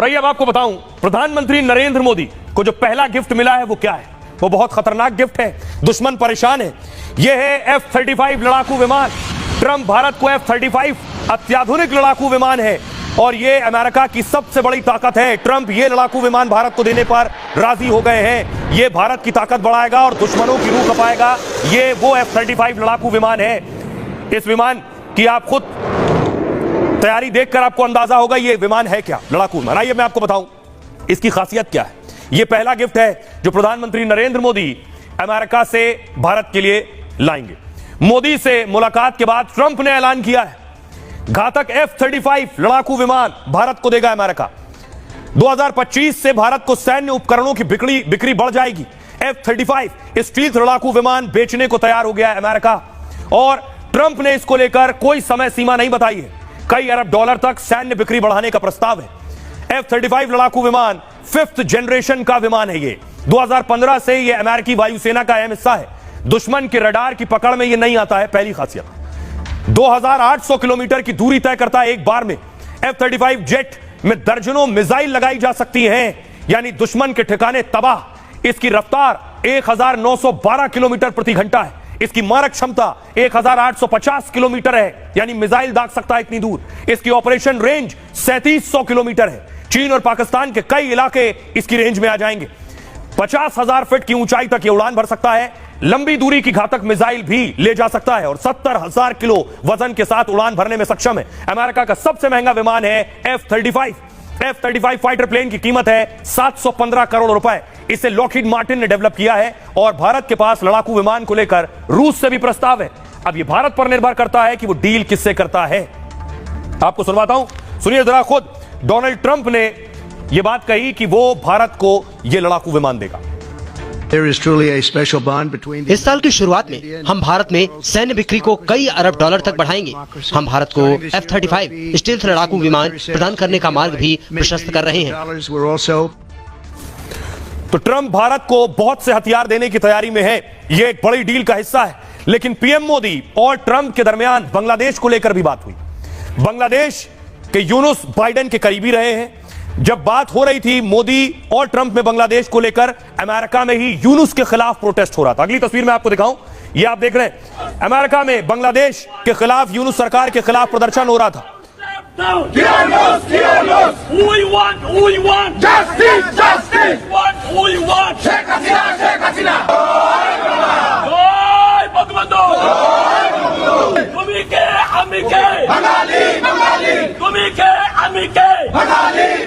और आइए अब आपको बताऊं, प्रधानमंत्री नरेंद्र मोदी को जो पहला गिफ्ट मिला है वो क्या है। वो बहुत खतरनाक गिफ्ट है, दुश्मन परेशान है। यह है F-35 लड़ाकू विमान। ट्रंप भारत को F-35 अत्याधुनिक लड़ाकू विमान है और ये अमेरिका की सबसे बड़ी ताकत है। ट्रंप ये लड़ाकू विमान भारत को देने पर राजी हो गए हैं। ये भारत की ताकत बढ़ाएगा और दुश्मनों की रूह कपाएगा। ये वो F-35 लड़ाकू विमान है। इस विमान की आप खुद तैयारी देखकर आपको अंदाजा होगा ये विमान है क्या, लड़ाकू विमान। आइए मैं आपको बताऊं इसकी खासियत क्या है। यह पहला गिफ्ट है जो प्रधानमंत्री नरेंद्र मोदी अमेरिका से भारत के लिए लाएंगे। मोदी से मुलाकात के बाद ट्रंप ने ऐलान किया है घातक F-35 लड़ाकू विमान भारत को देगा अमेरिका। 2025 से भारत को सैन्य उपकरणों की बिक्री बढ़ जाएगी। F-35 स्टील्थ लड़ाकू विमान बेचने को तैयार हो गया है अमेरिका और ट्रंप ने इसको लेकर कोई समय सीमा नहीं बताई है। कई अरब डॉलर तक सैन्य बिक्री बढ़ाने का प्रस्ताव है। F-35 लड़ाकू विमान 5th जनरेशन का विमान है। ये 2015 से ये अमेरिकी वायुसेना का अहम हिस्सा है। दुश्मन के रडार की पकड़ में ये नहीं आता है, पहली खासियत। 2800 किलोमीटर की दूरी तय करता है एक बार में। F-35 जेट में दर्जनों मिसाइल लगाई जा सकती हैं, यानी दुश्मन के ठिकाने तबाह। इसकी रफ्तार 1912 किलोमीटर प्रति घंटा है। इसकी मारक क्षमता 1850 किलोमीटर है, यानी मिसाइल दाग सकता है इतनी दूर। इसकी ऑपरेशन रेंज 3700 किलोमीटर है। चीन और पाकिस्तान के कई इलाके इसकी रेंज में आ जाएंगे। 50,000 फीट की ऊंचाई तक ये उड़ान भर सकता है। लंबी दूरी की घातक मिसाइल भी ले जा सकता है और 70,000 किलो वजन के साथ उड़ान भरने में सक्षम है। अमेरिका का सबसे महंगा विमान है F-35। F-35 फाइटर प्लेन की कीमत है 715 करोड़ रुपए। इसे लॉकहीड मार्टिन ने डेवलप किया है और भारत के पास लड़ाकू विमान को लेकर रूस से भी प्रस्ताव है। अब यह भारत पर निर्भर करता है कि वो डील किससे करता है। आपको सुनवाता हूं, सुनिए जरा। खुद डोनाल्ड ट्रंप ने यह बात कही कि वो भारत को यह लड़ाकू विमान देगा। इस साल की शुरुआत में हम भारत में सैन्य बिक्री को कई अरब डॉलर तक बढ़ाएंगे। हम भारत को F-35 स्टील्थ लड़ाकू विमान प्रदान करने का मार्ग भी प्रशस्त कर रहे हैं। तो ट्रंप भारत को बहुत से हथियार देने की तैयारी में है। यह एक बड़ी डील का हिस्सा है। लेकिन पीएम मोदी और ट्रंप के दरमियान बांग्लादेश को लेकर भी बात हुई। बांग्लादेश के यूनुस बाइडेन के करीबी रहे हैं। जब बात हो रही थी मोदी और ट्रंप में बांग्लादेश को लेकर, अमेरिका में ही यूनुस के खिलाफ प्रोटेस्ट हो रहा था। अगली तस्वीर में आपको दिखाऊं, ये आप देख रहे हैं अमेरिका में बांग्लादेश के खिलाफ, यूनुस सरकार के खिलाफ प्रदर्शन हो रहा था। बंगाली